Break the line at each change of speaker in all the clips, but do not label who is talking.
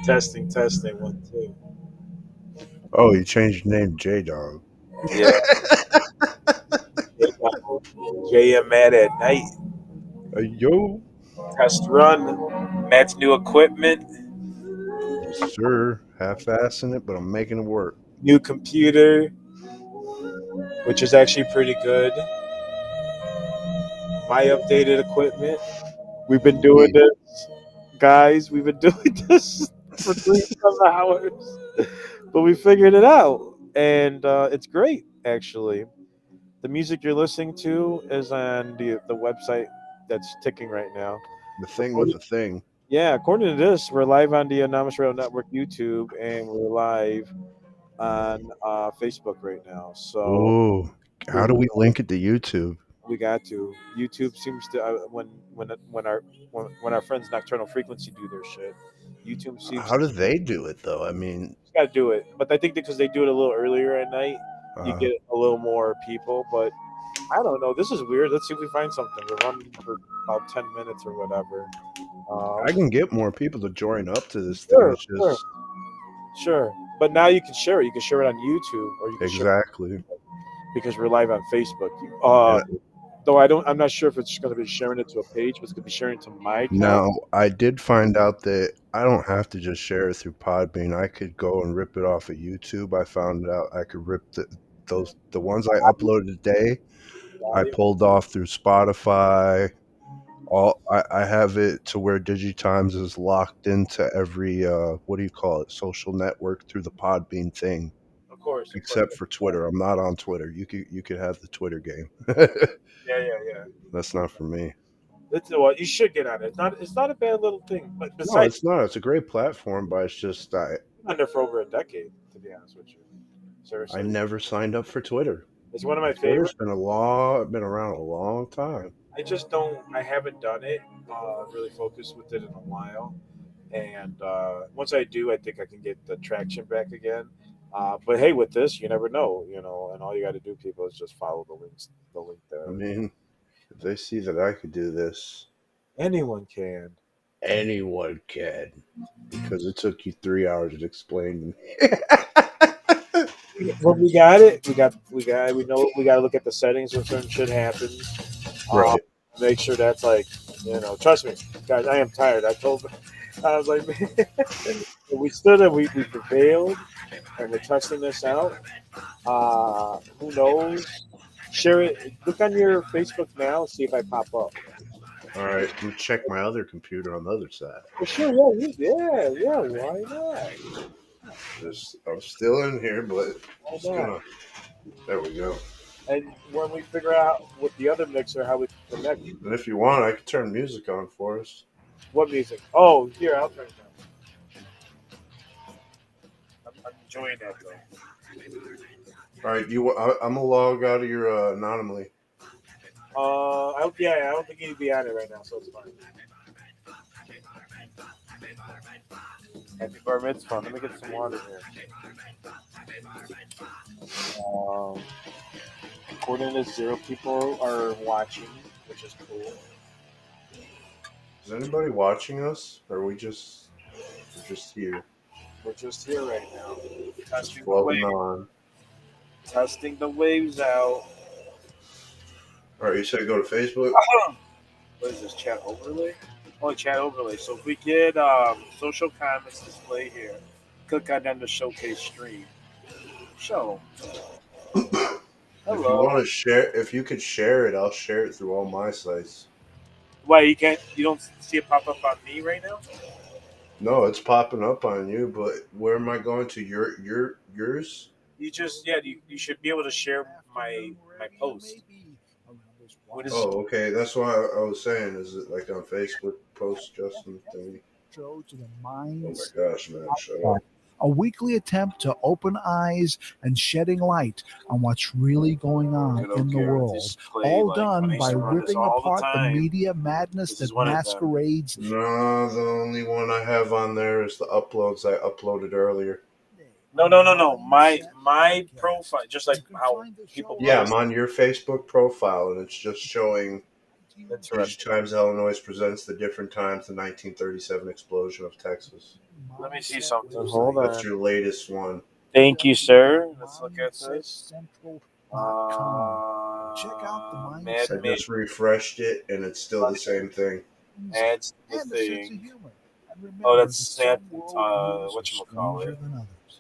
Testing, testing, 1, 2.
Oh, you changed your name to J Dog.
Yeah, JM Mad at Night.
Yo.
Test run. Matt's new equipment,
Yes, sir. Half-assing it, but I'm making it work.
new computer, which is actually pretty good. My updated equipment. We've been doing
Indeed.
this, guys. We've been doing this for 3 some hours, but we figured it out, and it's great actually. The music you're listening to is on the website that's ticking right now.
The thing with
According,
the thing.
yeah, according to this, we're live on the Anonymous Rail Network YouTube, and we're live on Facebook right now. So
Ooh. How do we link it to YouTube?
we got to. YouTube seems to when our friends Nocturnal Frequency do their shit. YouTube seems
How do they do it though? I mean,
got to do it, but I think because they do it a little earlier at night, you
uh,
get a little more people. But I don't know. This is weird. Let's see if we find something. We're running for about 10 minutes or whatever.
I can get more people to join up to this thing.
Sure,
It's
sure,
just
sure. But now you can share it. You can share it on YouTube, or you can share
exactly.
it because we're live on Facebook.
And
Though I don't, I'm not sure if it's going to be sharing it to a page, but it's going to be sharing it to my account.
now I did find out that I don't have to just share it through Podbean. I could go and rip it off of YouTube. I found out I could rip the ones I uploaded today. I pulled off through Spotify. I have it to where Digitimes is locked into every what do you call it, social network through the Podbean thing,
Of course, of course.
except for Twitter. I'm not on Twitter. You could have the Twitter game.
Yeah, yeah, yeah.
That's not for me.
That's what you should get on it. It's not a bad little thing. But
No,
besides,
it's not. It's a great platform, but it's just
I've been on there for over a decade, to be honest with you.
I
Seriously,
never signed up for Twitter.
it's one of my
Twitter's
favorites.
been around a long time.
I just don't. I haven't done it. Really focused with it in a while, and once I do, I think I can get the traction back again. But hey, with this, you never know, and all you got to do, people, is just follow the link
I
there.
mean, if they see that I could do this,
Anyone can.
anyone can. Because it took you 3 hours to explain.
When we got it, we know we got to look at the settings when certain shit happens. Um,
Right.
make sure that's like, trust me, guys. I am tired. I was like, man, we stood and we prevailed, and we're testing this out. Who knows? Share it. Look on your Facebook now. See if I pop up.
All right. Let me check my other computer on the other side.
For sure. Yeah. Why not?
I'm still in here, but
Why
just
not?
gonna. There we go.
And when we figure out with the other mixer how we can connect,
And if you want, I can turn music on for us.
what music? Oh, here, I'll turn it down. I'm enjoying that though.
All right. I'm gonna log out of your anonymously.
I don't think he'd be on it right now, so it's fine. Happy bar mitzvah. Let me get some water here. Um, according to 0 people are watching, which is cool.
Is anybody watching us? Or are we're just here,
We're just here right now,
just
testing the
floating
wave,
on?
testing the waves out.
All right. You said go to Facebook.
What is this chat overlay? Oh, chat overlay. So if we get social comments display here, click on them to showcase stream. Show.
If you
Hello.
want to share, if you could share it, I'll share it through all my sites.
Why you can't? You don't see it pop up on me right now?
No, it's popping up on you, but where am I going to? Yours?
You just you should be able to share my post. What is
Oh, okay. That's why I was saying. Is it like on Facebook post Justin thingy?
To the
Oh my
minds.
gosh, man! Shut up.
A weekly attempt to open eyes and shedding light on what's really going on
I don't
in the
care if
world.
this play,
All
like, when I
done
used
by
to run this
ripping
all the
apart the
time.
media madness
This is
that
one of them.
masquerades.
No, the only one I have on there is the uploads I uploaded earlier.
No. My profile, just like how people
Yeah,
post.
I'm on your Facebook profile, and it's just showing
Interesting.
Each times Illinois presents the different times the 1937 explosion of Texas.
Let me see something. Hold
That's
on.
your latest one.
Thank you, sir. Let's look at this.
Check out the
Man
mindset.
I just refreshed it, and it's still the same thing.
Adds the
And a sense of
thing.
humor. And remember
Oh, that's
that some
Snap.
worldviews are
Whatchamacallit.
stranger than others.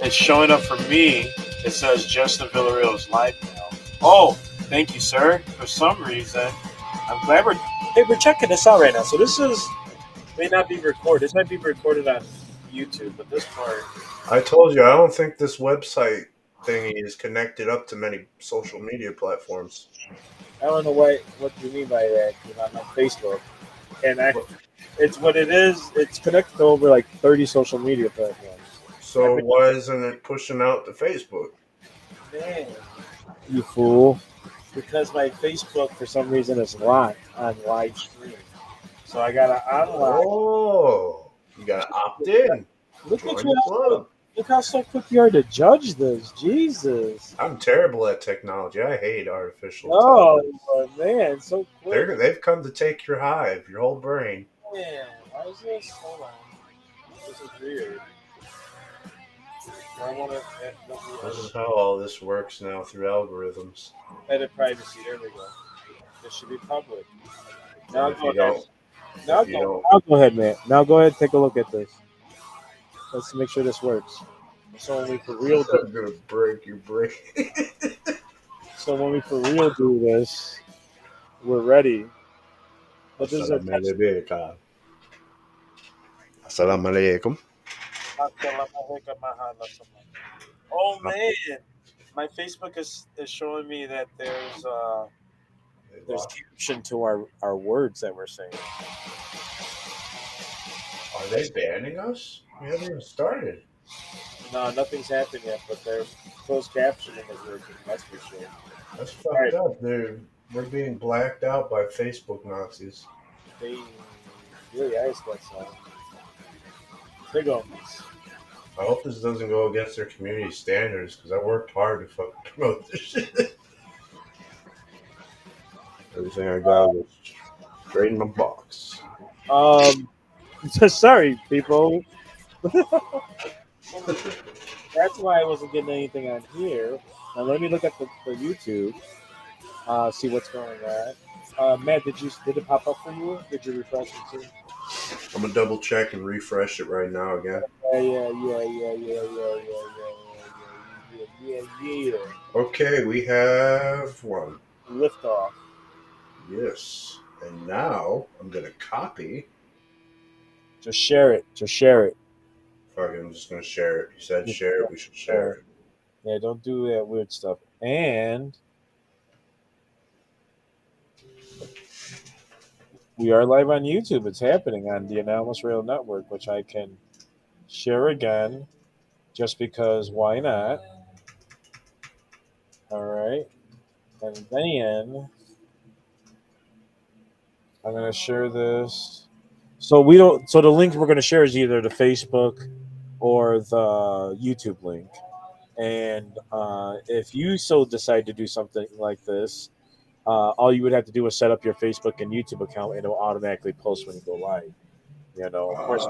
It's showing up for me. It says Justin Villarreal is live now. Oh, thank you, sir. For some reason, I'm glad we're checking this out right now. So this may not be recorded. This might be recorded on YouTube, but this part.
I told you, I don't think this website thingy is connected up to many social media platforms.
I don't know what you mean by that. I'm on Facebook, and
But-
it's what it is. It's connected to over like 30 social media platforms.
So why isn't it pushing out to Facebook?
Man, you fool! Because my Facebook for some reason is locked on live stream, so I gotta unlock.
Oh, you gotta opt in.
Look at
Join
you!
the club.
Look how so quick you are to judge this. Jesus!
I'm terrible at technology. I hate artificial
Oh
intelligence.
man, so quick.
They've come to take your hive, your whole brain.
Man, why is this? Hold on. This is weird. I want to
This is how all this works now through algorithms.
edit privacy. There we go. This should be public. Now
And if
go
you
ahead.
don't,
Now
if you don't,
go ahead, man. Now go ahead and take a look at this. Let's make sure this works. So when we for real do,
I'm gonna break your brain.
so when we for real do this, we're ready. But this is our
Assalamualaikum. Assalamualaikum.
Oh man, my Facebook is showing me that there's caption to our words that we're saying.
Are they banning us? We haven't even started.
No, nothing's happened yet, but their closed captioning is working. That's for sure.
That's fucked up. We're being blacked out by Facebook Nazis.
They really asked that song. Big on this.
I hope this doesn't go against their community standards because I worked hard to fucking promote this shit. Everything I got was straight in my box.
Sorry, people. That's why I wasn't getting anything on here. Now let me look at the YouTube. See what's going on. Matt, did it pop up for you? Did you refresh it too?
I'm gonna double check and refresh it right now again.
Yeah.
Okay, we have one.
Lift off.
Yes. And now I'm gonna copy.
Just share it.
Fuck it, I'm just gonna share it. You said share it, we should share it.
Yeah, don't do that weird stuff. And we are live on YouTube. It's happening on the Anomalous Rail Network, which I can share again just because why not? All right. And then I'm going to share this. So the link we're going to share is either the Facebook or the YouTube link. And if you so decide to do something like this, all you would have to do is set up your Facebook and YouTube account, and it'll automatically post when you go live. Of course.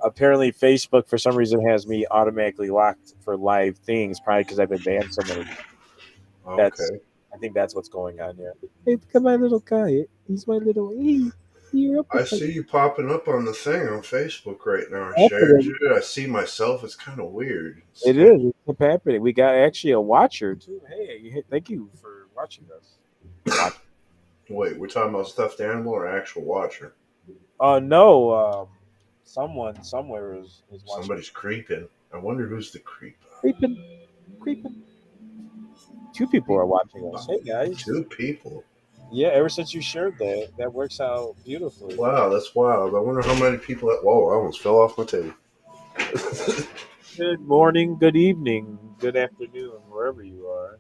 Apparently, Facebook for some reason has me automatically locked for live things, probably because I've been banned so many.
Okay.
I think that's what's going on here. Hey, look at my little guy. He's my little. You're up.
I see you popping up on the thing on Facebook right now. I shared it. I see myself. It's kind of weird.
It is. It's happening. We got actually a watcher too. Hey, thank you for watching us.
Wait, we're talking about stuffed animal or actual watcher?
No. Someone somewhere is watching.
Somebody's creeping. I wonder who's the creep.
Creeping. 2 people are watching us. Hey guys.
2 people.
Yeah, ever since you shared that works out beautifully.
Wow, that's wild. I wonder how many people. Whoa, I almost fell off my table.
Good morning, good evening, good afternoon, wherever you are.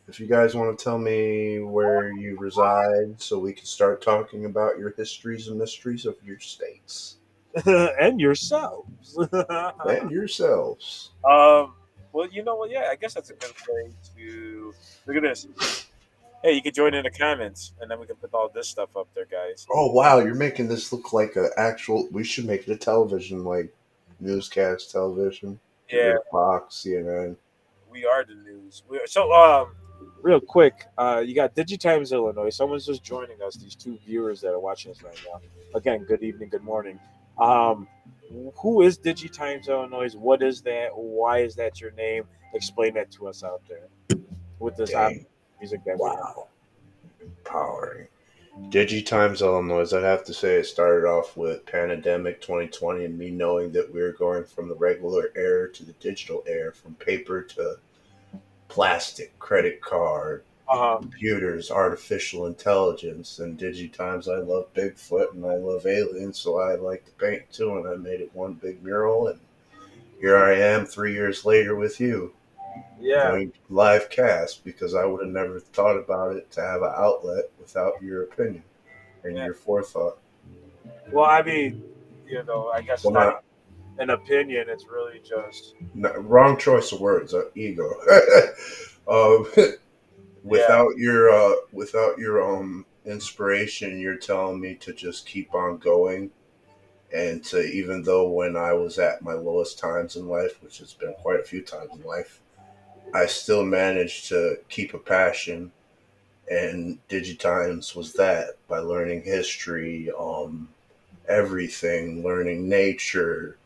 If you guys want to tell me where you reside so we can start talking about your histories and mysteries of your states.
and yourselves.
And yourselves.
Well, you know what? Yeah, I guess that's a good way to look at this. Hey, you can join in the comments, and then we can put all this stuff up there, guys.
Oh wow, you're making this look like a actual. We should make it a television, like newscast television. Get rid
Yeah,
of Fox, CNN.
we are the news. Real quick, you got Digitimes Illinois. Someone's just joining us. These two viewers that are watching us right now. Again, good evening, good morning. Um, who is Digitimes Illinois? What is that? Why is that your name? Explain that to us out there with this
Dang!
music that we have.
Wow, empowering. Digitimes Illinois. I'd have to say it started off with pandemic 2020 and me knowing that we were going from the regular era to the digital era, from paper to plastic, credit card,
Uh huh.
computers, artificial intelligence, and Digitimes. I love Bigfoot and I love aliens, so I like to paint too. And I made it one big mural, and here I am 3 years later with you
Yeah.
doing live cast because I would have never thought about it to have an outlet without your opinion and
Yeah.
your forethought.
Well, I mean, I guess
Well,
not
not
even an opinion. It's really just
wrong choice of words. Ego. uh,
yeah,
without your inspiration, you're telling me to just keep on going, and to, even though when I was at my lowest times in life, which has been quite a few times in life, I still managed to keep a passion. And Digitimes was that, by learning history, everything, learning nature,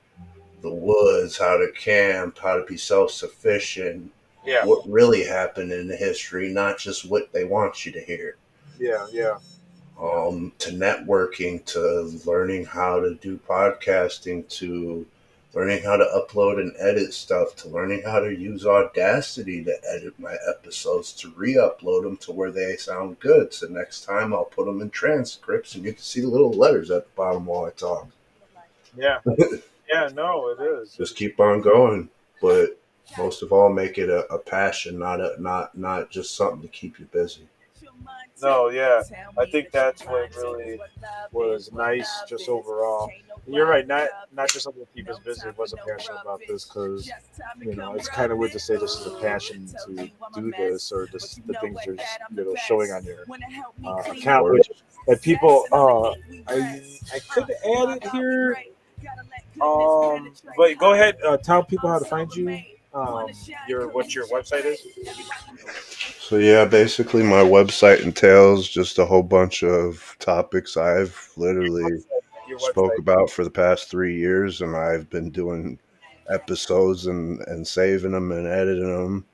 the woods, how to camp, how to be self sufficient,
yeah,
what really happened in the history, not just what they want you to hear.
yeah, yeah, yeah,
To networking, to learning how to do podcasting, to learning how to upload and edit stuff, to learning how to use Audacity to edit my episodes, to re-upload them to where they sound good. So next time I'll put them in transcripts and you can see the little letters at the bottom while I talk.
yeah, yeah. No, it is.
Just keep on going, but most of all, make it a passion, not just something to keep you busy.
No, yeah. I think that's what really was nice, just overall. And you're right. Not just something to keep us busy. Was a passion about this because it's kind of weird to say this is a passion to do this or this the things you're showing on your account,
Or
which and people. I could add it here. But go ahead. Tell people how to find you. What your website is.
so yeah, basically my website entails just a whole bunch of topics I've literally
Your
spoke
website.
about for the past 3 years, and I've been doing episodes and saving them and editing them.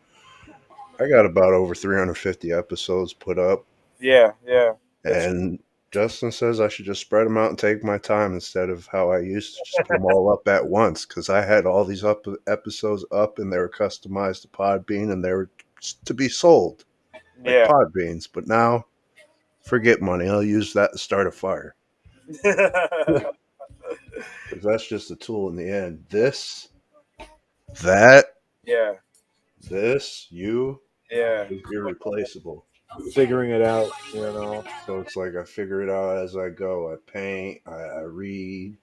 I got about over 350 episodes put up,
Yeah, yeah. That's
and Justin says I should just spread them out and take my time instead of how I used to just put them all up at once, because I had all these episodes up and they were customized to Podbean and they were to be sold like
yeah.
Podbeans. But now, forget money. I'll use that to start a fire, because that's just a tool in the end. That,
yeah,
you
yeah.
is irreplaceable.
Figuring it out,
So it's like I figure it out as I go. I paint, I read,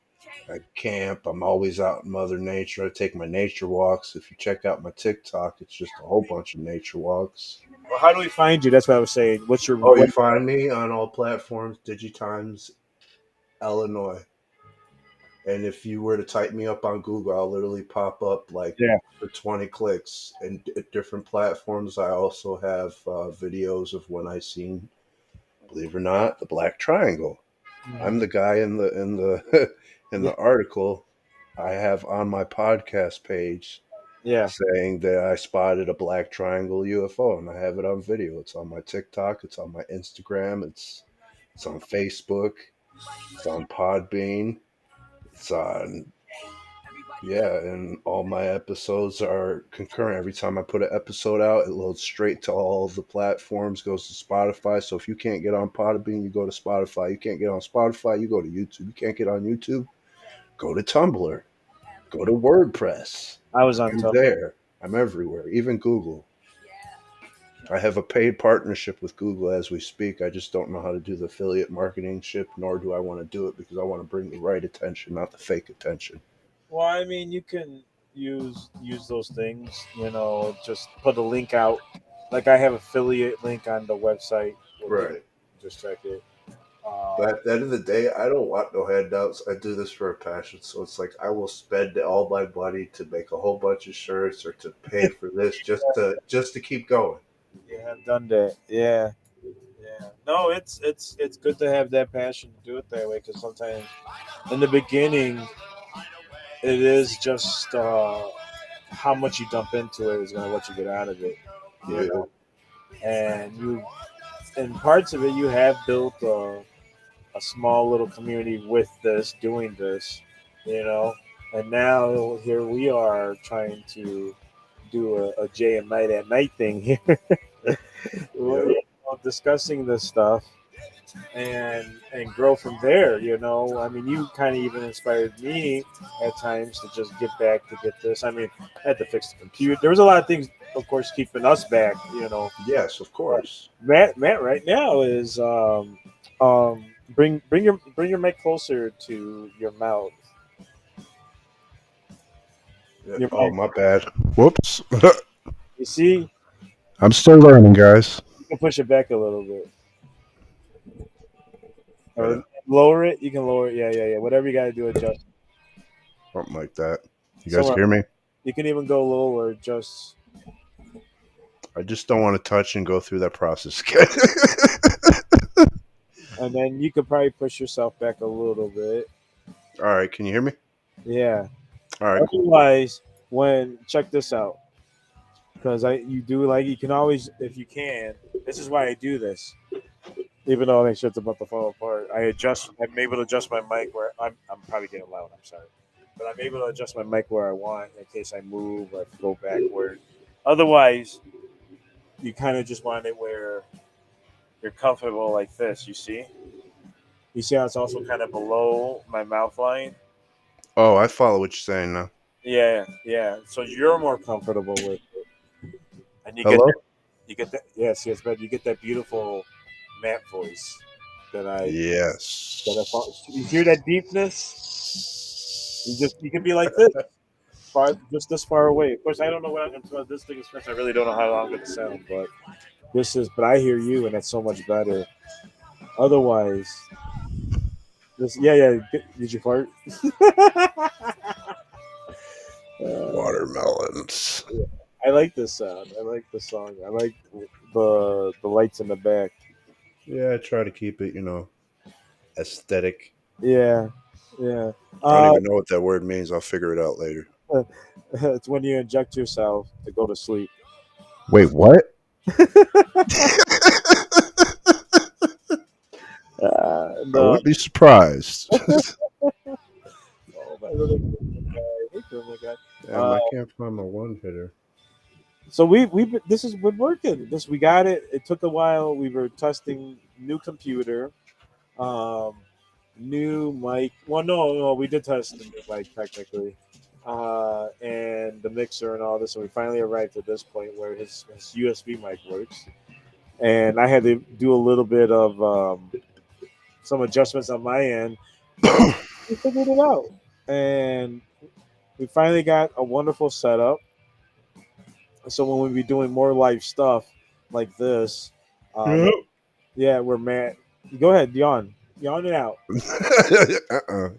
I camp. I'm always out in Mother Nature. I take my nature walks. If you check out my TikTok, it's just a whole bunch of nature walks.
Well, how do we find you? That's what I was saying. What's your
Oh, you
what?
find me on all platforms, Digitimes Illinois. And if you were to type me up on Google, I'll literally pop up like
Yeah.
for 20 clicks. And at different platforms, I also have videos of when I seen, believe it or not, the Black Triangle. I'm the guy in the in
Yeah.
the article I have on my podcast page
Yeah.
saying that I spotted a black triangle UFO, and I have it on video. It's on my TikTok, it's on my Instagram, it's on Facebook, it's on Podbean, it's on, yeah, and all my episodes are concurrent. Every time I put an episode out, it loads straight to all of the platforms, goes to Spotify. So if you can't get on Podbean, you go to Spotify. You can't get on Spotify, you go to YouTube. You can't get on YouTube, go to Tumblr, go to WordPress.
I was on
I'm
top.
there. I'm everywhere, even Google. I have a paid partnership with Google as we speak. I just don't know how to do the affiliate marketing ship, nor do I want to do it because I want to bring the right attention, not the fake attention.
Well, I mean, you can use those things. Just put a link out. Like I have affiliate link on the website. Where people
Right.
just check it.
But at the end of the day, I don't want no handouts. I do this for a passion. So it's like I will spend all my money to make a whole bunch of shirts or to pay for this just to keep going.
You have done that. Yeah. Yeah. No, it's good to have that passion to do it that way because sometimes in the beginning it is just how much you dump into it is going to what you get out of it. You
Yeah.
know, and you in parts of it you have built a small little community with this doing this. You know, and now here we are trying to do a Jay and Night at Night thing here.
Yeah.
Discussing this stuff and grow from there. I mean, you kind of even inspired me at times to just get back to get this. I mean, I had to fix the computer. There was a lot of things, of course, keeping us back.
Yes, of course.
Matt right now is bring your mic closer to your mouth.
Yeah.
Your
Oh,
mic.
my bad. Whoops.
You see,
I'm still learning, guys.
you can push it back a little bit or
Better.
lower it. You can lower it. Yeah, yeah, yeah. Whatever you got to do, adjust.
Something like that. You guys
Somewhere
hear me?
you can even go lower. Just
I just don't want to touch and go through that process again.
and then you could probably push yourself back a little bit.
All right. Can you hear me?
Yeah.
All right. Cool.
Otherwise, when check this out, because you do like you can always if you can. This is why I do this. Even though I think shit's about to fall apart, I'm able to adjust my mic where I'm probably getting loud. I'm sorry, but I'm able to adjust my mic where I want in case I move or go backward. Otherwise, you kind of just want it where you're comfortable like this. You see how it's also kind of below my mouth line.
Oh, I follow what you're saying now.
Yeah, yeah. So you're more comfortable with it, and
Hello?
you get that. Yes, yes, but you get that beautiful Matt voice that I thought.
Yes.
You hear that deepness? You can be like this, just this far away. Of course, I don't know what until this thing is finished. I really don't know how I'm going to sound, but this is. But I hear you, and that's so much better. Otherwise, this. Yeah, yeah. Did you fart?
Watermelons.
I like this sound. I like the song. I like the lights in the back.
Yeah, I try to keep it, aesthetic.
Yeah, yeah.
I don't
Uh,
even know what that word means. I'll figure it out later.
it's when you inject yourself to go to sleep.
Wait, what? I
No,
wouldn't be surprised.
oh, my little guy. Hey, little guy.
Damn, I can't find my one hitter.
So this has been working. We got it. It took a while. We were testing new computer, um, new mic. Well, no, we did test the new mic technically, and the mixer and all this. And we finally arrived at this point where his USB mic works. And I had to do a little bit of some adjustments on my end, but we figured it out. And we finally got a wonderful setup. So when we be doing more live stuff like this,
Yep.
yeah, we're Matt. Go ahead, yawn it out.
uh-uh.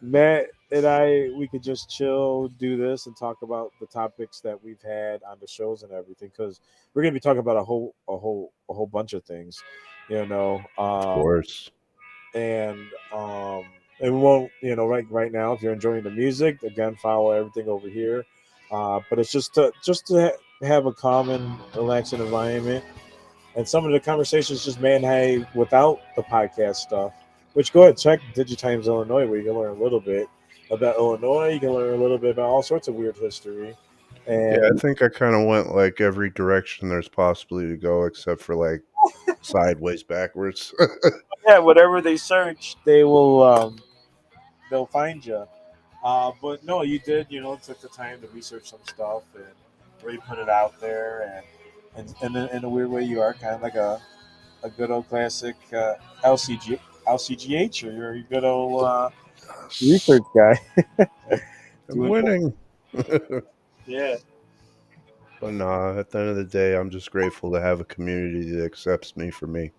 Matt and I, we could just chill, do this, and talk about the topics that we've had on the shows and everything. Because we're gonna be talking about a whole bunch of things, you know.
Of course.
And um, and we won't, right now, if you're enjoying the music, again, follow everything over here. But it's have a calm and relaxing environment and some of the conversations just man hey without the podcast stuff. Which go ahead check Digitimes Illinois where you can learn a little bit about Illinois. You can learn a little bit about all sorts of weird history.
Yeah, I
And
think I kind of went like every direction there's possibly to go, except for like sideways, backwards.
yeah, whatever they search, they'll find you. But no, you did. Took the time to research some stuff and really put it out there. and in a weird way, you are kind of like a good old classic LCG LCGH, or you're a good old research guy.
I'm
Doing that.
winning.
Yeah,
But nah, at the end of the day, I'm just grateful to have a community that accepts me for me.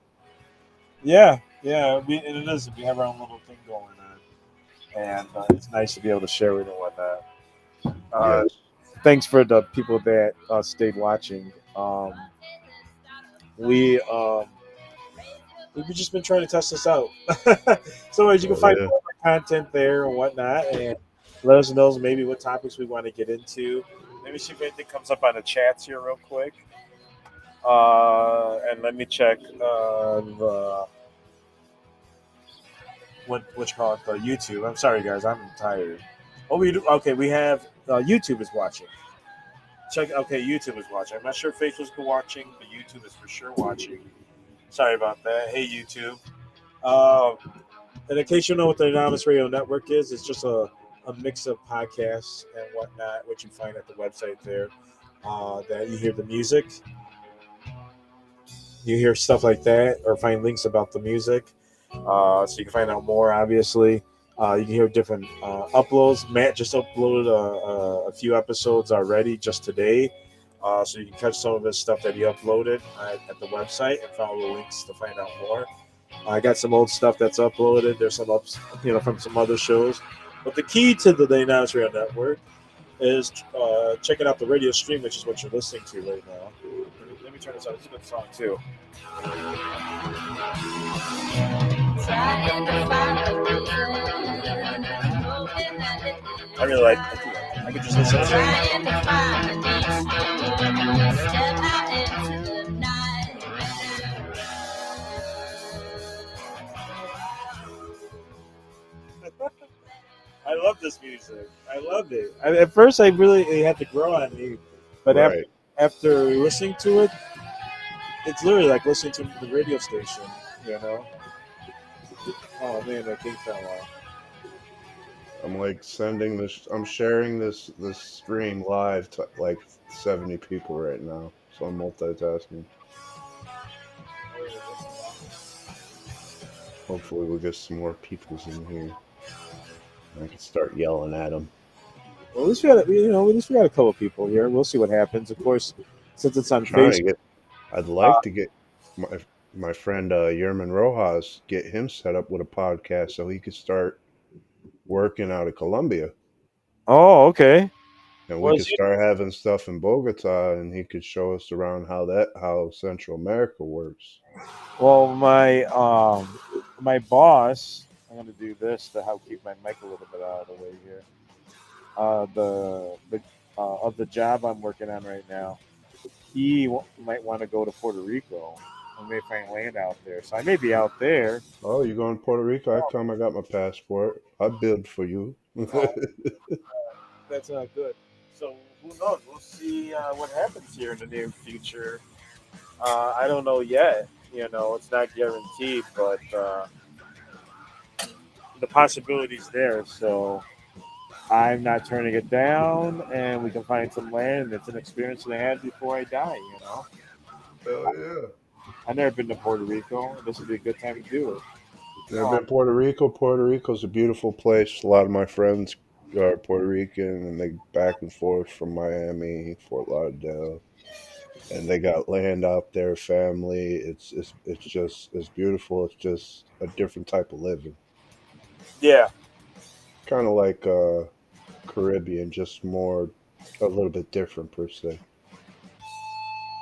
yeah. And it is. We have our own little thing going on, and it's nice to be able to share it and whatnot. Uh,
Yes.
Thanks for the people that stayed watching. We we've just been trying to test this out. So as you can
Oh
find
yeah.
more of our content there and whatnot, and let us know maybe what topics we want to get into. Let me see if anything comes up on the chats here real quick. And let me check the what you call it, the YouTube. I'm sorry guys, I'm tired. Oh, we do. Okay, we have YouTube is watching. Check. Okay, YouTube is watching. I'm not sure if Facebook's watching, but YouTube is for sure watching. Sorry about that. Hey YouTube. Uh, and in case you know what the Anonymous Radio Network is, it's just a mix of podcasts and whatnot, which you find at the website there. That you hear the music, you hear stuff like that, or find links about the music, so you can find out more. Obviously, you can hear different uploads. Matt just uploaded a few episodes already just today, so you can catch some of his stuff that he uploaded at the website and follow the links to find out more. I got some old stuff that's uploaded. There's some ups, from some other shows. But the key to the Day Now Radio Network is checking out the radio stream, which is what you're listening to right now. Let me turn this on. It's a good song too. I really like. I could just listen to it. I love this music. I loved it. At first, I really it had to grow on me, but
Right.
after listening to it, it's literally like listening to the radio station. You know? Oh man, that thing fell off.
I'm like sending this. I'm sharing this stream live to like 70 people right now. So I'm multitasking. Hopefully, we'll get some more peoples in here. I can start yelling at them.
Well, at least we got at least we got a couple people here. We'll see what happens. Of course, since it's on
Trying to
Facebook.
get. I'd
Uh,
like to get my friend Yerman Rojas get him set up with a podcast so he could start working out of Colombia,
oh, okay.
and we
Well,
could start having stuff in Bogota, and he could show us around how Central America works.
my boss. I'm gonna do this to help keep my mic a little bit out of the way here. The of the job I'm working on right now, he might want to go to Puerto Rico. I may find land out there, so I may be out there.
Oh, you going to Puerto Rico? I come. I got my passport. I bid for you.
Oh, that's not good. So who knows? We'll see what happens here in the near future. I don't know yet. It's not guaranteed, but the possibility's there. So I'm not turning it down, and we can find some land. It's an experience that I had before I die.
Hell yeah!
I've never been to Puerto Rico. This would be a good time to do it.
Never
Um,
been to Puerto Rico. Puerto Rico's a beautiful place. A lot of my friends are Puerto Rican, and they back and forth from Miami, Fort Lauderdale, and they got land out there, family. It's just it's beautiful. It's just a different type of living,
yeah,
kind of like Caribbean, just more a little bit different per se.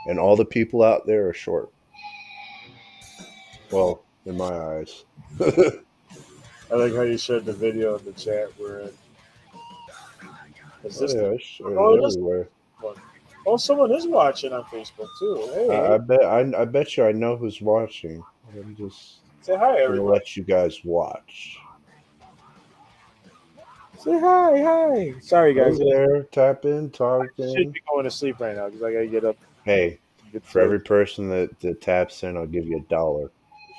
And all the people out there are short. Well, in my eyes.
I like how you shared the video in the chat. Where is
Oh
this the?
yeah, I showed it
Oh, this
everywhere.
one. Oh, someone is watching on Facebook too. Hey,
I bet you I know who's watching. I'm just
say hi,
gonna
everybody.
let you guys watch.
Say hi, hi. Sorry,
Hey
guys.
there, tap in,
I
talk
should
in.
be going to sleep right now because I gotta get up
Hey,
and get
for
to.
every person that taps in, I'll give you $1,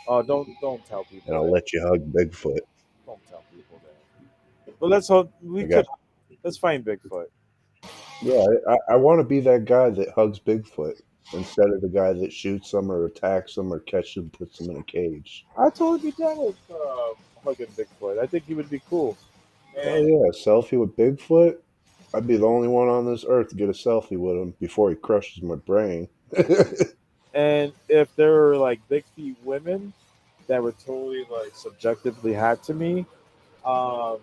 Oh, don't tell
and
people
I'll
that.
let you hug Bigfoot.
Don't tell people that. But let's hope we
I
could.
got
Let's find Bigfoot.
yeah. I want to be that guy that hugs Bigfoot. instead of the guy that shoots them or attacks them or catches them, puts them in a cage.
I totally be down with hugging Bigfoot. I think he would be cool.
Oh
And
yeah, selfie with Bigfoot. I'd be the only one on this earth to get a selfie with him before he crushes my brain.
and if there were like big feet women that were totally like subjectively hot to me, um,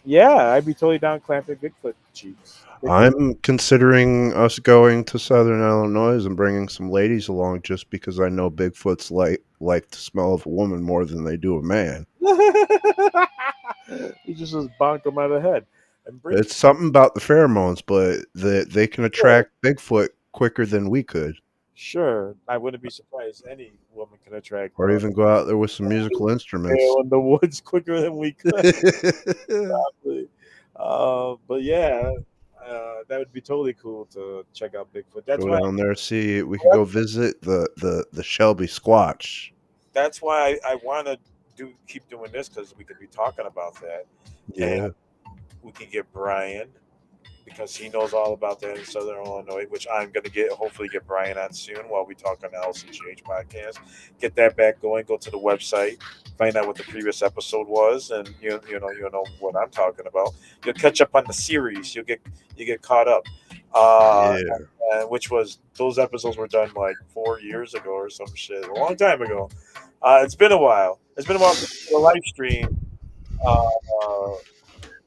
yeah, I'd be totally down clamping Bigfoot cheeks. Bigfoot,
I'm considering us going to Southern Illinois and bringing some ladies along just because I know Bigfoot's like the smell of a woman more than they do a man.
you just bonk them out of the head and bring.
It's something about the pheromones, but they can
Sure,
attract Bigfoot quicker than we could,
sure. I wouldn't be surprised. Any woman can attract
or even go out there with some musical instruments.
male in the woods quicker than we could. But yeah, that would be totally cool to check out Bigfoot. That's
Go
why.
down there, see. We could go visit the Shelby Squatch.
That's why I want to keep doing this because we could be talking about that, and
Yeah,
we can get Brian because he knows all about that in Southern Illinois, which I'm going to hopefully get Brian on soon while we talk on the LCGH podcast. Get that back going. Go to the website, find out what the previous episode was, and you'll know what I'm talking about. You'll catch up on the series. You get caught up.
yeah.
Which was those episodes were done like 4 years ago or some shit, a long time ago. It's been a while. It's been a while since we did a live stream. Uh,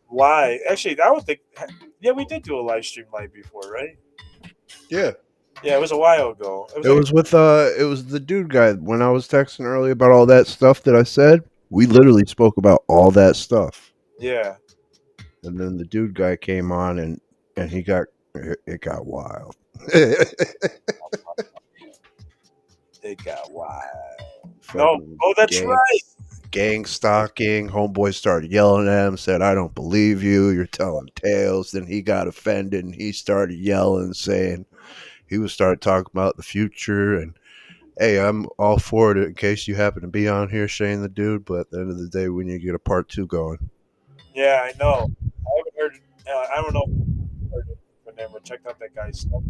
live. Actually, I would think. Yeah, we did do a live stream live before, right?
Yeah.
Yeah, it was a while ago. It was
It
like
was with it was the dude guy when I was texting earlier about all that stuff that I said. We literally spoke about all that stuff.
yeah,
And then the dude guy came on and it got wild.
it got wild. No,
Fucking
oh, that's right.
gang stalking. Homeboy started yelling at him, said, "I don't believe you. You're telling tales." Then he got offended and he started yelling, saying he was started talking about the future and hey, I'm all for it in case you happen to be on here, Shane the dude. But at the end of the day, we need to get a part two going.
Yeah, I know. I haven't heard. I don't know. If you've heard it, but never checked out that guy's stuff.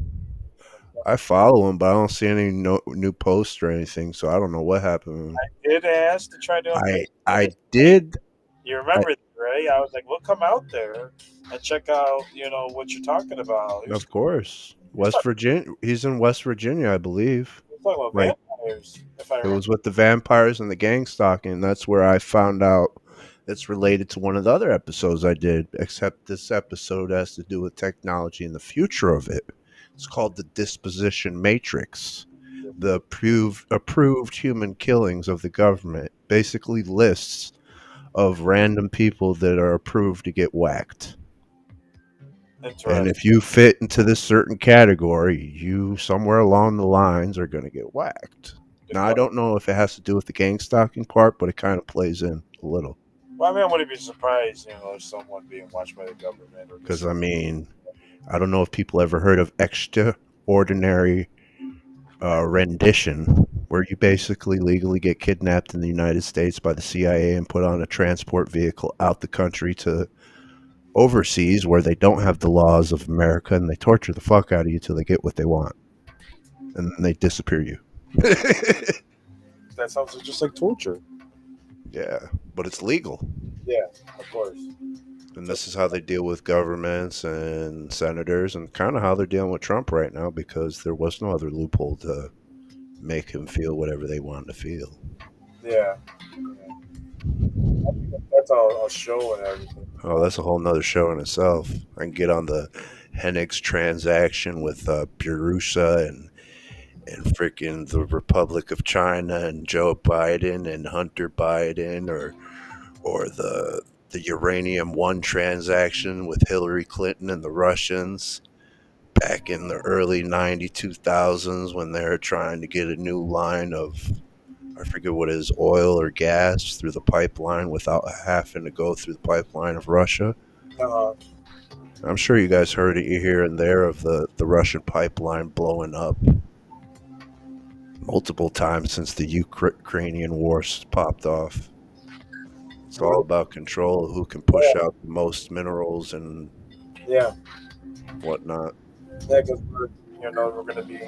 I follow him, but I don't see any new posts or anything, so I don't know what happened to him.
Did ask to try to update.
I did.
You
I,
remember, right? I was like, "We'll come out there and check out, what you're talking about."
of course,
He was
West Virginia. He's in West Virginia, I believe.
talking about
Like
vampires, if I
it
remember.
was with the vampires and the gang stalking. That's where I found out it's related to one of the other episodes I did. Except this episode has to do with technology and the future of it. It's called the Disposition Matrix. The approved human killings of the government basically lists of random people that are approved to get whacked. And
Interesting.
if you fit into this certain category, you somewhere along the lines are going to get whacked. Now, I don't know if it has to do with the gang stalking part, but it kind of plays in a little.
Well, I mean, I wouldn't be surprised, if someone being watched by the government or
Because,
just.
I mean, I don't know if people ever heard of extraordinary rendition, where you basically legally get kidnapped in the United States by the CIA and put on a transport vehicle out the country to overseas where they don't have the laws of America and they torture the fuck out of you till they get what they want. And then they disappear you.
That sounds just like torture.
Yeah, but it's legal.
Yeah, of course.
And this is how they deal with governments and senators and kind of how they're dealing with Trump right now because there was no other loophole to make him feel whatever they wanted to feel.
Yeah. That's all a show and everything.
Oh, that's a whole nother show in itself. I can get on the Hennigs transaction with Burusha and freaking the Republic of China and Joe Biden and Hunter Biden or the Uranium One transaction with Hillary Clinton and the Russians back in the early 2000s when they were trying to get a new line of I forget what it is, oil or gas through the pipeline without having to go through the pipeline of Russia.
Uh,
I'm sure you guys heard it here and there of the Russian pipeline blowing up multiple times since the Ukrainian war popped off. It's all about control of who can push out the most minerals and
yeah.
whatnot.
Yeah, because we're going to be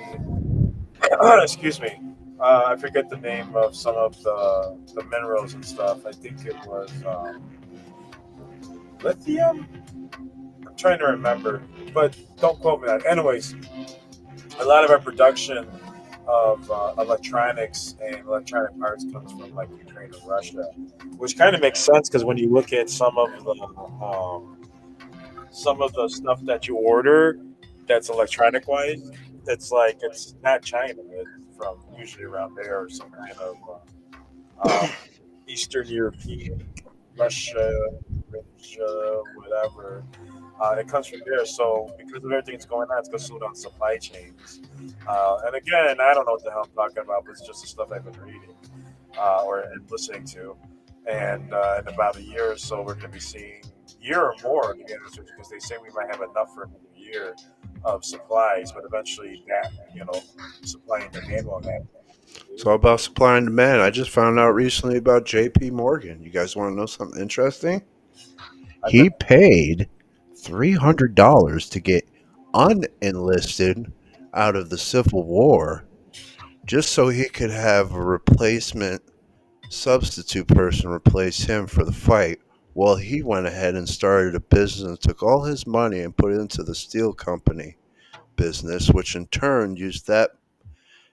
excuse me. I forget the name of some of the minerals and stuff. I think it was lithium. I'm trying to remember, but don't quote me on that. Anyways, a lot of our production of electronics and electronic parts comes from like Ukraine and Russia, which kind of makes sense because when you look at some of the stuff that you order that's electronic wise, it's like it's not China. It's from usually around there or some kind of Eastern European, Russia, whatever. It comes from there. So because of everything that's going on, it's going to slow down supply chains. And again, I don't know what the hell I'm talking about, but it's just the stuff I've been reading or and listening to. And in about a year or so, we're going to be seeing year or more, to be honest with you, because they say we might have enough for another year of supplies, but eventually that, supply and demand won't happen.
It's all about supply and demand. I just found out recently about J.P. Morgan. You guys want to know something interesting?
I've been,
He paid $300 to get unenlisted out of the Civil War just so he could have a replacement substitute person replace him for the fight. Well, he went ahead and started a business, took all his money and put it into the steel company business, which in turn used that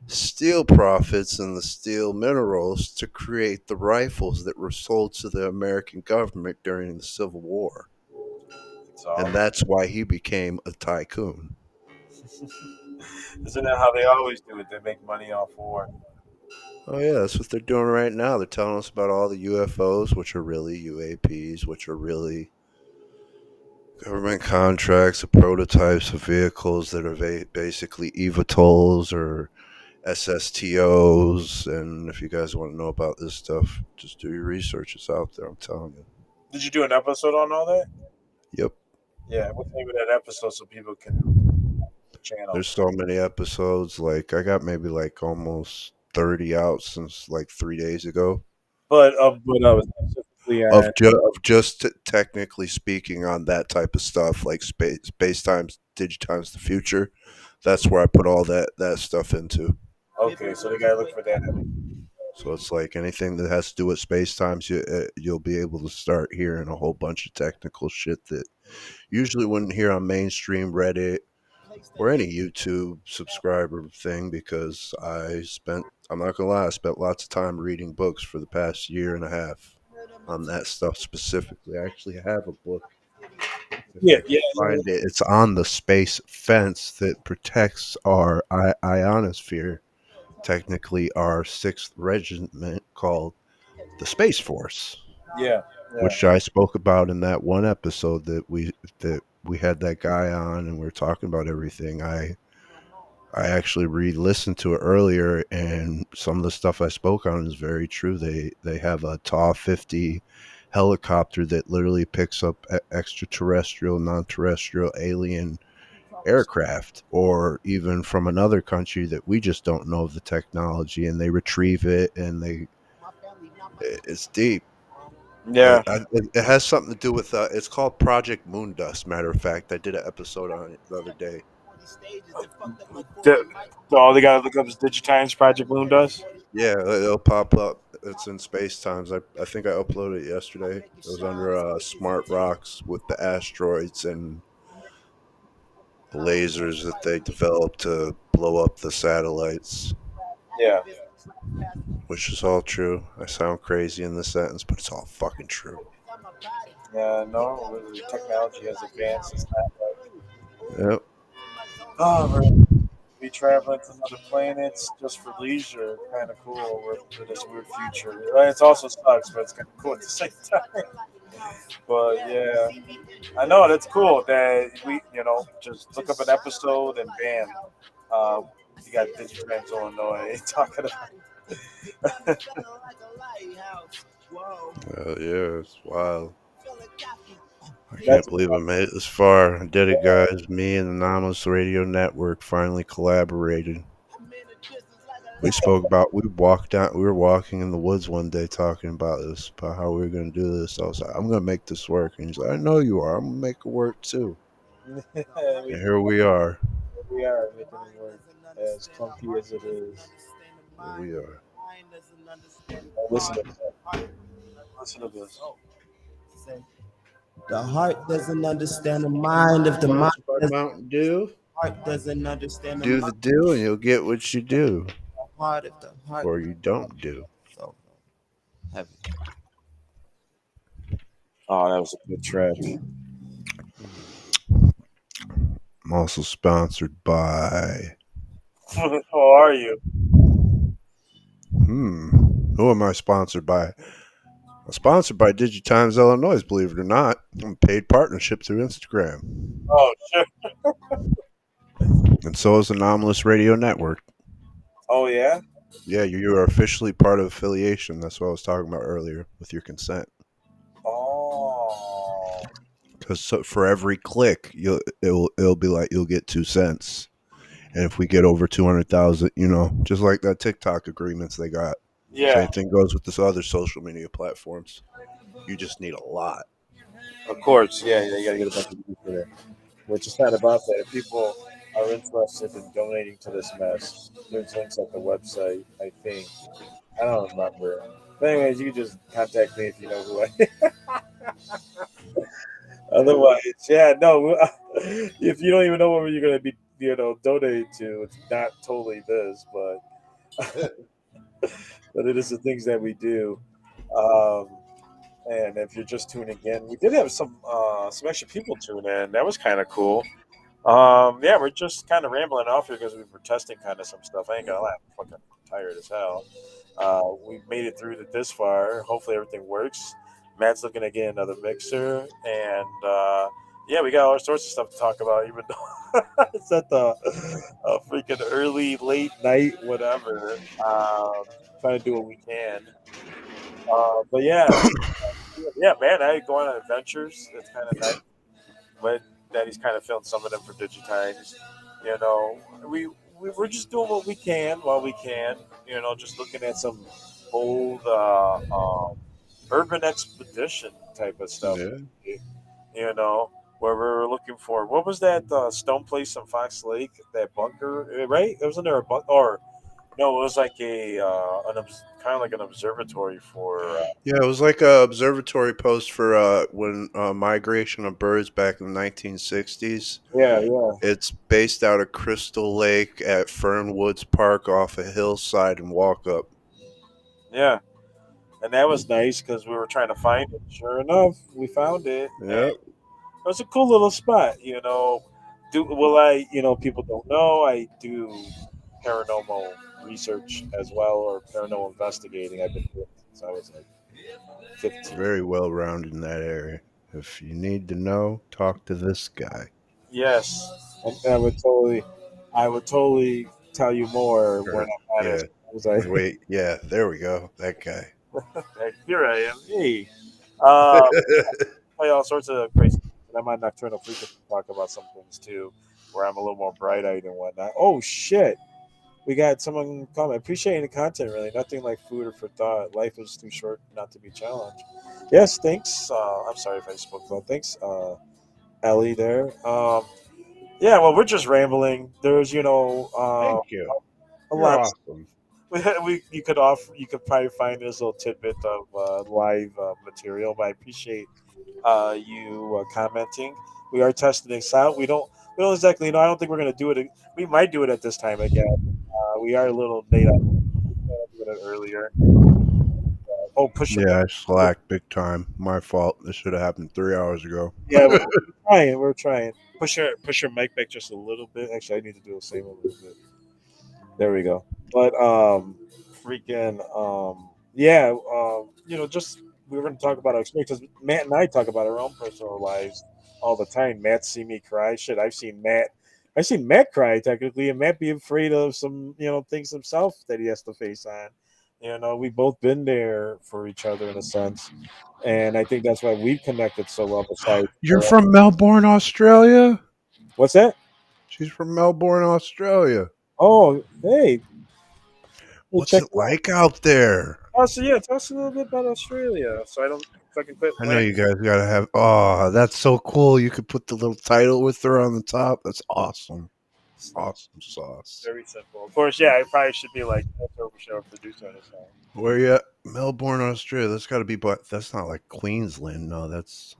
steel profits and the steel minerals to create the rifles that were sold to the American government during the Civil War.
so
And that's why he became a tycoon.
isn't that how they always do it? They make money off war.
Oh, yeah, that's what they're doing right now. They're telling us about all the UFOs, which are really UAPs, which are really government contracts, or prototypes of vehicles that are basically eVTOLs or SSTOs. And if you guys want to know about this stuff, just do your research. It's out there, I'm telling you.
Did you do an episode on all that?
Yep.
Yeah, what's the name of that episode so people can channel?
There's so many episodes. Like, I got maybe like almost 30 out since like 3 days ago.
But specifically on
Of just technically speaking on that type of stuff, like space times, digitimes the future. That's where I put all that stuff into.
okay, so they gotta look for that.
So it's like anything that has to do with space times, you'll be able to start hearing a whole bunch of technical shit that usually wouldn't hear on mainstream Reddit or any YouTube subscriber thing, because I'm not gonna lie, I spent lots of time reading books for the past year and a half on that stuff specifically. I actually have a book. If
Yeah,
I
yeah,
can find it, it's on the space fence that protects our ionosphere, technically our 6th regiment called the Space Force,
yeah, yeah.
which I spoke about in that one episode that we had that guy on and we were talking about everything. I actually re-listened to it earlier, and some of the stuff I spoke on is very true. They have a TAW 50 helicopter that literally picks up extraterrestrial, non-terrestrial, alien aircraft, or even from another country that we just don't know the technology, and they retrieve it, and it's deep.
Yeah.
It has something to do with it's called Project Moondust. Matter of fact, I did an episode on it the other day.
The, all they gotta look up is Digitimes Project Moon does.
Yeah, it'll pop up. It's in space times. I think I uploaded it yesterday. It was under Smart Rocks with the asteroids and the lasers that they developed to blow up the satellites,
Yeah.
which is all true. I sound crazy in this sentence, but it's all fucking true.
Yeah, no, the technology has advanced. It's not like,
Yep.
oh, we're gonna be traveling to other planets just for leisure. Kind of cool. We're for this weird future. It also sucks, but it's kind of cool at the same time. But yeah, I know that's cool that we, just look up an episode and bam, uh, you got Digitrans Illinois talking about.
Yeah, it's wild. I can't
That's
believe I made it this far. I did it, guys. Me and the Anonymous Radio Network finally collaborated. We spoke about we were walking in the woods one day talking about this, about how we were gonna do this. I was like, I'm gonna make this work, and he's like, I know you are. I'm gonna make it work too.
we
And here we are.
We are making it work as clunky as it is.
Yeah, we are.
Oh, listen to this. Listen to this.
The heart doesn't understand the mind. If the mind
Sponsored by
doesn't,
Mountain Dew.
heart doesn't understand the
Do
mind.
the do, and you'll get what you do,
Heart if the heart.
or you don't do.
So heavy.
Oh, that was a good track.
I'm also sponsored by.
How are you?
Who am I sponsored by? I'm sponsored by Digitimes Illinois, believe it or not. I'm a paid partnership through Instagram.
Oh, shit.
And so is Anomalous Radio Network.
Oh, yeah?
Yeah, you are officially part of affiliation. That's what I was talking about earlier with your consent.
Oh.
Because for every click, it'll be like you'll get 2 cents. And if we get over 200,000, just like that TikTok agreements they got.
Yeah,
Same thing goes with this other social media platforms. You just need a lot.
of course. Yeah, you got to get a bunch of people there. Which is not about that. If people are interested in donating to this mess, there's links at the website, I think. I don't remember. But anyways, you can just contact me if you know who I am. Otherwise, yeah, no. If you don't even know what you're going to be, donating to, it's not totally this, but it is the things that we do. Um, and if you're just tuning in, we did have some extra people tune in. That was kind of cool. Yeah, we're just kind of rambling off here because we were testing kind of some stuff. I ain't gonna lie, I'm fucking tired as hell. We made it through this far. Hopefully everything works. Matt's looking to get another mixer, and yeah, we got all sorts of stuff to talk about. Even though it's at the freaking early, late night, whatever. Trying to do what we can. But yeah, man, I go on adventures. It's kind of nice. But Daddy's kind of filmed some of them for Digitimes. You know, we, we're just doing what we can while we can. Just looking at some old urban expedition type of stuff.
Yeah.
You know, where we were looking for what was that stone place in Fox Lake? That bunker, right? Wasn't there a bunker? Or no, it was like kind of like an observatory for.
Yeah, it was like a observatory post for when migration of birds back in the 1960s.
Yeah, yeah,
It's based out of Crystal Lake at Fernwoods Park off a hillside and walk up.
yeah. And that was nice because we were trying to find it. Sure enough, we found it, and
Yep.
it was a cool little spot. People don't know I do paranormal research as well, or paranormal investigating. I've been doing it since I was like 15.
Very well rounded in that area. If you need to know, talk to this guy.
Yes, and I would totally tell you more when
Or,
I'm at
yeah.
it. I was like,
Wait, yeah, there we go. That guy.
here I am. Hey, uh, play all sorts of crazy. And I'm on Nocturnal Frequency to talk about some things too, where I'm a little more bright eyed and whatnot. Oh shit! We got someone comment. Appreciating the content, really. Nothing like food or for thought. Life is too short not to be challenged. Yes, thanks. I'm sorry if I spoke loud. Thanks, Ellie. There. Yeah. Well, we're just rambling. There's,
Thank you.
a
You're
lot.
awesome.
You could probably find this little tidbit of live material, but I appreciate you commenting. We are testing this out. We don't exactly know. I don't think we're gonna do it. We might do it at this time again. We are a little late on doing it earlier. Oh, push your
Yeah, I slacked big time. My fault. This should have happened 3 hours ago.
yeah. We're trying. We're trying. Push your mic back just a little bit. Actually, I need to do the same a little bit. There we go. But freaking yeah. Just we were going to talk about our experience because Matt and I talk about our own personal lives all the time. Matt see me cry. Shit, I've seen Matt cry technically, and Matt be afraid of some things himself that he has to face on. We both been there for each other in a sense, and I think that's why we connected so well. Besides,
You're from Melbourne, Australia?
what's that?
She's from Melbourne, Australia.
Oh, hey,
What's
check.
it like out there?
Oh, so yeah, tell us a little bit about Australia, so I don't fucking quit.
I know you guys gotta have. Oh, that's so cool! You could put the little title with her on the top. That's awesome. Awesome sauce.
Very simple. Of course, yeah, it probably should be like over show producer on his side.
Where you at? Melbourne, Australia. That's got to be, but that's not like Queensland. No, that's.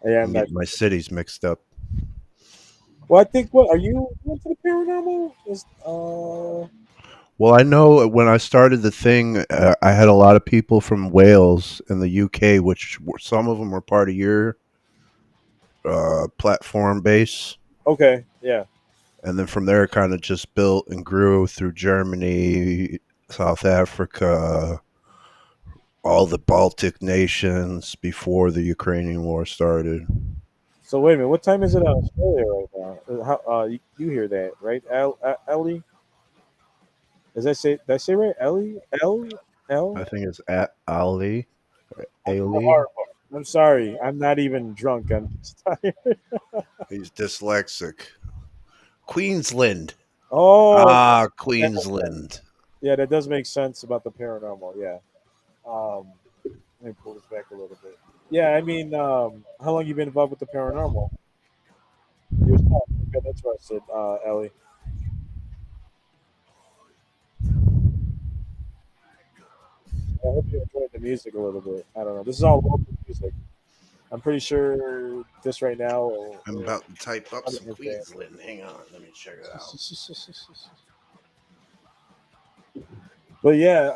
Yeah, I'm
I'm
not.
getting my cities mixed up.
Well, I think what are you into the paranormal? Is
Well, I know when I started the thing, I had a lot of people from Wales and the UK, which some of them were part of your platform base.
okay, yeah.
And then from there, it kind of just built and grew through Germany, South Africa, all the Baltic nations before the Ukrainian war started.
So wait a minute, what time is it in Australia right now? How you hear that right, Ellie? Did I say right? Ellie,
I
L.
think it's at Ali.
I'm so
Ali.
horrible. I'm sorry. I'm not even drunk. I'm just tired.
He's dyslexic. Queensland.
Oh,
Ah,
that makes sense.
Queensland.
Yeah, that does make sense about the paranormal. Yeah. Um, let me pull this back a little bit. Yeah, I mean, how long you been involved with the paranormal? Yourself. Okay, that's interested, Ellie. I hope you enjoyed the music a little bit. I don't know. This is all local music. I'm pretty sure this right now
I'm
will
about to type up some
understand.
Queensland. Hang on, let me check it out.
But yeah,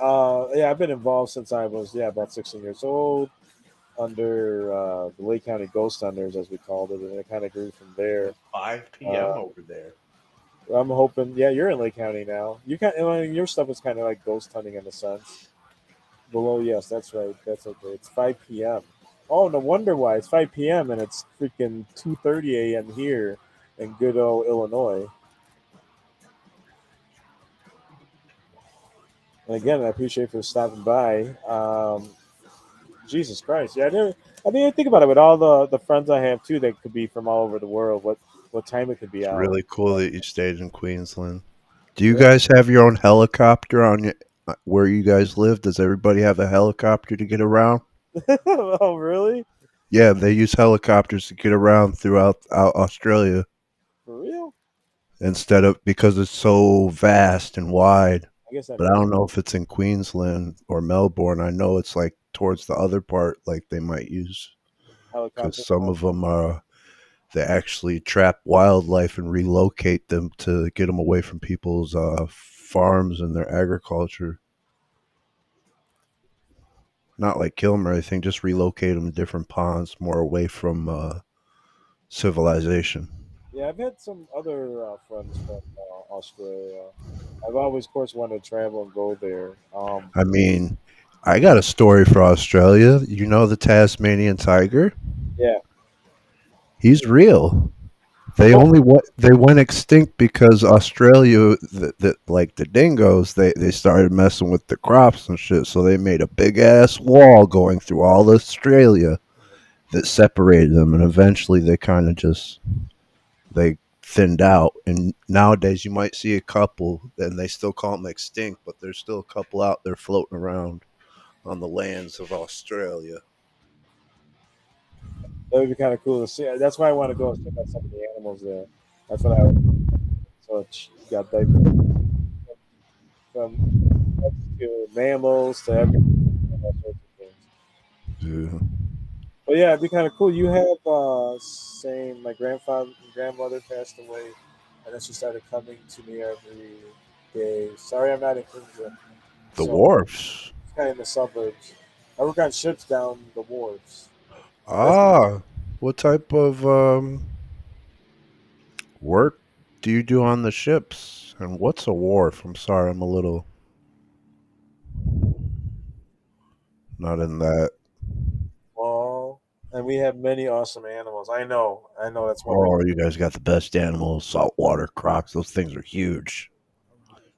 yeah, I've been involved since I was about 16 years old under the Lake County Ghost Hunters, as we called it, and it kind of grew from there.
5 p.m.
Uh,
over there.
I'm hoping, yeah, you're in Lake County now. You kind, I mean, your stuff is kind of like ghost hunting in a sense. Below, yes, that's right. That's okay. It's 5 p.m. Oh, no wonder why it's 5 p.m. and it's freaking 2:30 a.m. here in good old Illinois. And again, I appreciate you for stopping by. Jesus Christ, yeah, I didn't think about it with all the friends I have too that could be from all over the world. What time it could be
It's
out?
really cool that you stayed in Queensland. Do you
Yeah.
guys have your own helicopter on where you guys live? Does everybody have a helicopter to get around?
Oh, really?
Yeah, they use helicopters to get around throughout Australia
For real?
instead of because it's so vast and wide.
I guess that
But I
makes
don't know if it's in Queensland or Melbourne. I know it's like towards the other part, like they might use because
helicopter.
some of them they actually trap wildlife and relocate them to get them away from people's farms and their agriculture. Not like kill them or anything, just relocate them to different ponds, more away from civilization.
Yeah, I've had some other friends from Australia. I've always, of course, wanted to travel and go there.
I mean, I got a story for Australia. You know the Tasmanian tiger?
Yeah.
He's real. They
Oh,
only they went extinct because Australia, like the dingoes, they started messing with the crops and shit. So they made a big ass wall going through all Australia that separated them, and eventually they kind of just they thinned out. And nowadays you might see a couple, and they still call them extinct, but there's still a couple out there floating around on the lands of Australia.
that would be kind of cool to see. That's why I want to go and check out some of the animals there. That's what I would. So it's got diverse from pets to mammals to everything, all sorts of things.
Yeah.
But yeah, it'd be kind of cool. You have same. My grandfather and grandmother passed away, and then she started coming to me every day. Sorry, I'm not in Queensland,
The
so
wharfs.
it's kind of in the suburbs. I work on ships down the wharves. That's
Ah, what type of work do you do on the ships? And what's a wharf? I'm sorry, I'm a little not in that.
all, and we have many awesome animals. I know. That's one reason.
Oh, you guys got the best animals, saltwater crocs. Those things are huge.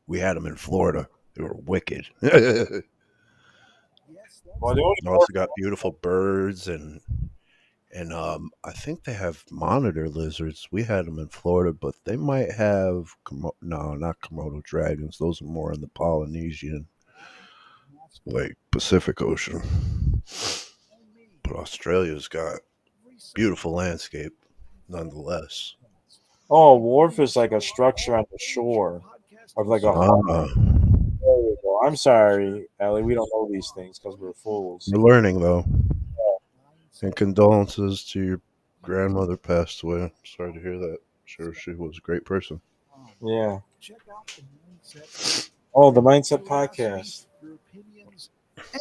We had them in Florida. They were wicked. You
Well, the only
also got beautiful birds and I think they have monitor lizards. We had them in Florida, but they might have no, not Komodo dragons. Those are more in the Polynesian, like Pacific Ocean. But Australia's got beautiful landscape, nonetheless.
Oh, wharf is like a structure on the shore of like a harbor.
Ah,
There you go. I'm sorry, Ellie. We don't know these things because we're fools.
we're learning though. And condolences to your grandmother passed away. Sorry to hear that. Sure, she was a great person.
Yeah.
Check out the mindset.
Oh, the Mindset Podcast.
Your opinions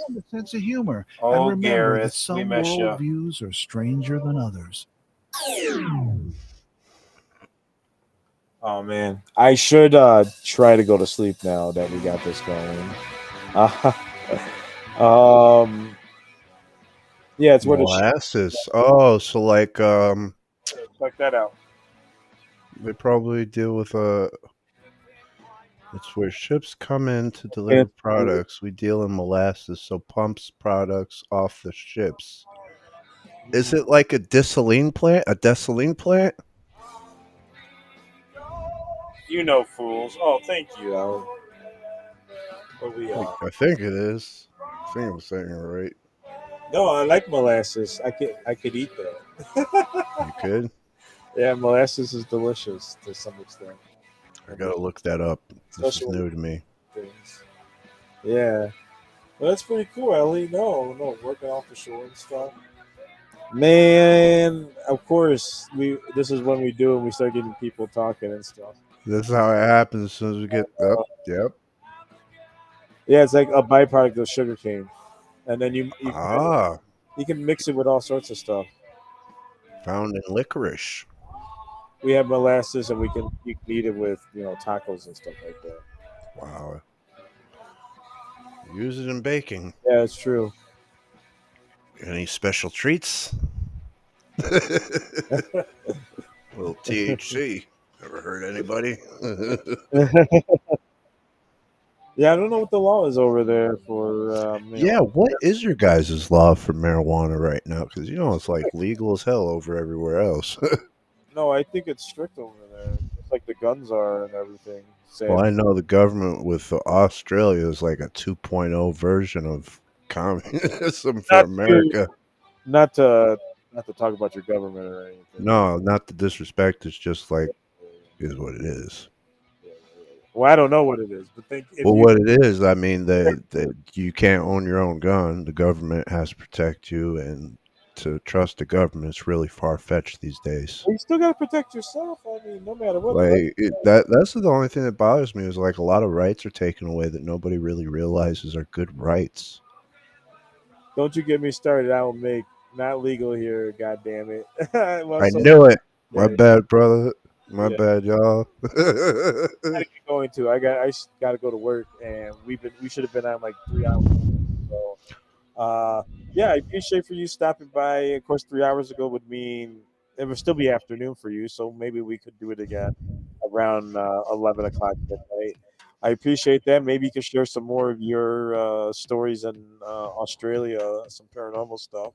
and a sense of humor.
Oh,
and remember
Gareth,
that some
we miss ya.
worldviews are stranger than others.
Oh man, I should try to go to sleep now that we got this going. Um, yeah, it's where the
Molasses. Oh, so like
check that out.
they probably deal with it's where ships come in to deliver
It's-
products. We deal in molasses, so pumps products off the ships. Is it like a desaline plant? A desaline plant?
You know, fools. Oh, thank you, Ellie. What we
I think it is. I think I'm saying it right.
No, I like molasses. I could eat that.
You could.
Yeah, molasses is delicious to some extent.
I gotta look that up. This is
Especially
new to me.
things. Yeah. Well, that's pretty cool, Ellie. No, working off the shore and stuff. Man, of course, this is when we do and we start getting people talking and stuff.
This is how it happens as soon as we get up. Yep.
Yeah, it's like a byproduct of sugarcane. And then
Ah,
you can mix it with all sorts of stuff.
found in licorice.
We have molasses and you can eat it with, tacos and stuff like that.
Wow. Use it in baking.
Yeah, it's true.
Any special treats? Little THC. Ever heard anybody?
Yeah, I don't know what the law is over there for.
Yeah, what is your guys' law for marijuana right now? Because it's like legal as hell over everywhere else.
No, I think it's strict over there, just like the guns are and everything.
Well,
Same.
I know the government with Australia is like a 2.0 version of communism for
Not
America.
not to not to talk about your government or anything.
No, not the disrespect. It's just like is what it is.
Well, I don't know what it is, but think if
Well,
you
what it is, I mean, that you can't own your own gun. The government has to protect you, and to trust the government is really far fetched these days.
you still got to protect yourself. I mean, no matter what.
Like that's the only thing that bothers me is like a lot of rights are taken away that nobody really realizes are good rights.
Don't you get me started. I will make not legal here. God damn it. Well,
I
so,
knew it. My
yeah,
bad, brother. My
yeah.
bad, y'all.
I gotta get going to. I got to go to work, and we should have been on like 3 hours. So, yeah, I appreciate for you stopping by. Of course, 3 hours ago would mean it would still be afternoon for you, so maybe we could do it again around 11 o'clock midnight. I appreciate that. Maybe you could share some more of your stories in Australia, some paranormal stuff,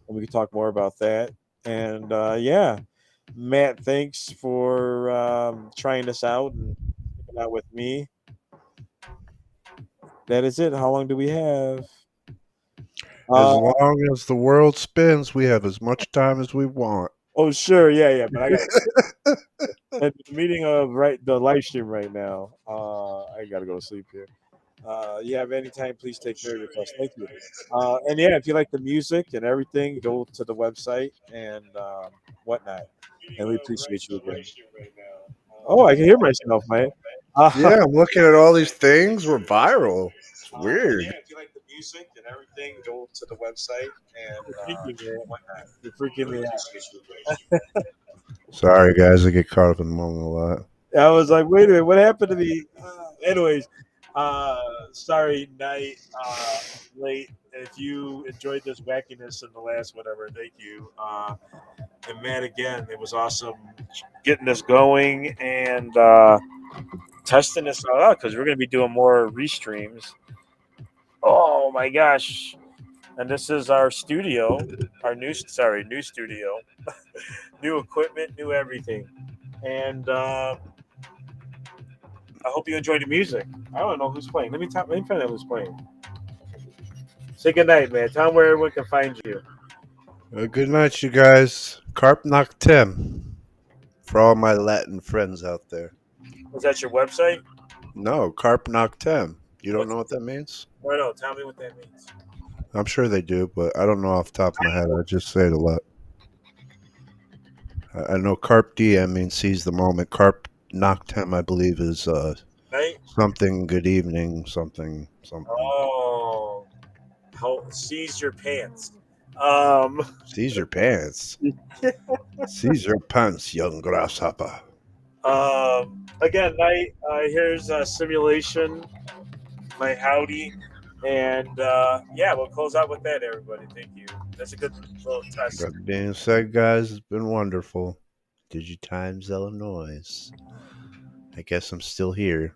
and we can talk more about that. And yeah, Matt, thanks for trying this out and sticking out with me. That is it. How long do we have?
As
Uh,
long as the world spins, we have as much time as we want.
oh, sure, yeah, but I got at the meeting of the live stream right now. I gotta go to sleep here. You have any time, please take care of yourself. Thank you. And yeah, if you like the music and everything, go to the website and whatnot. And we appreciate you again. Oh, I can hear myself, man.
Yeah, I'm looking at all these things. We're viral. It's weird.
Yeah, if you like the music and everything, go to the website and whatnot. You're freaking me out.
Sorry, guys. I get caught up in the moment a lot.
I was like, wait a minute, what happened to me? Anyways, sorry, night, late. If you enjoyed this wackiness in the last whatever, thank you. And man, again, it was awesome getting this going and testing this all out because we're going to be doing more restreams. Oh my gosh. And this is our studio, new studio, new equipment, new everything. And I hope you enjoyed the music. I don't know who's playing. Let me find out who's playing. Say good night, man. Tell them where everyone can find you.
Good night, you guys. Carp Knock Tim. For all my Latin friends out there.
Was that your website?
No, Carp Noctem. You don't know what that means?
Or no, tell me what that means.
I'm sure they do, but I don't know off the top of my head. I just say it a lot. I know Carp Diem means seize the moment. Carp Noctem, I believe, is
Right?
something good evening, something.
Oh, seize your pants.
Seize your pants. Seize your pants, young grasshopper.
Again, night. Here's a simulation. My howdy, and yeah, we'll close out with that. Everybody, thank you. That's a good little test.
That being said, guys, it's been wonderful. Digitimes Illinois. I guess I'm still here.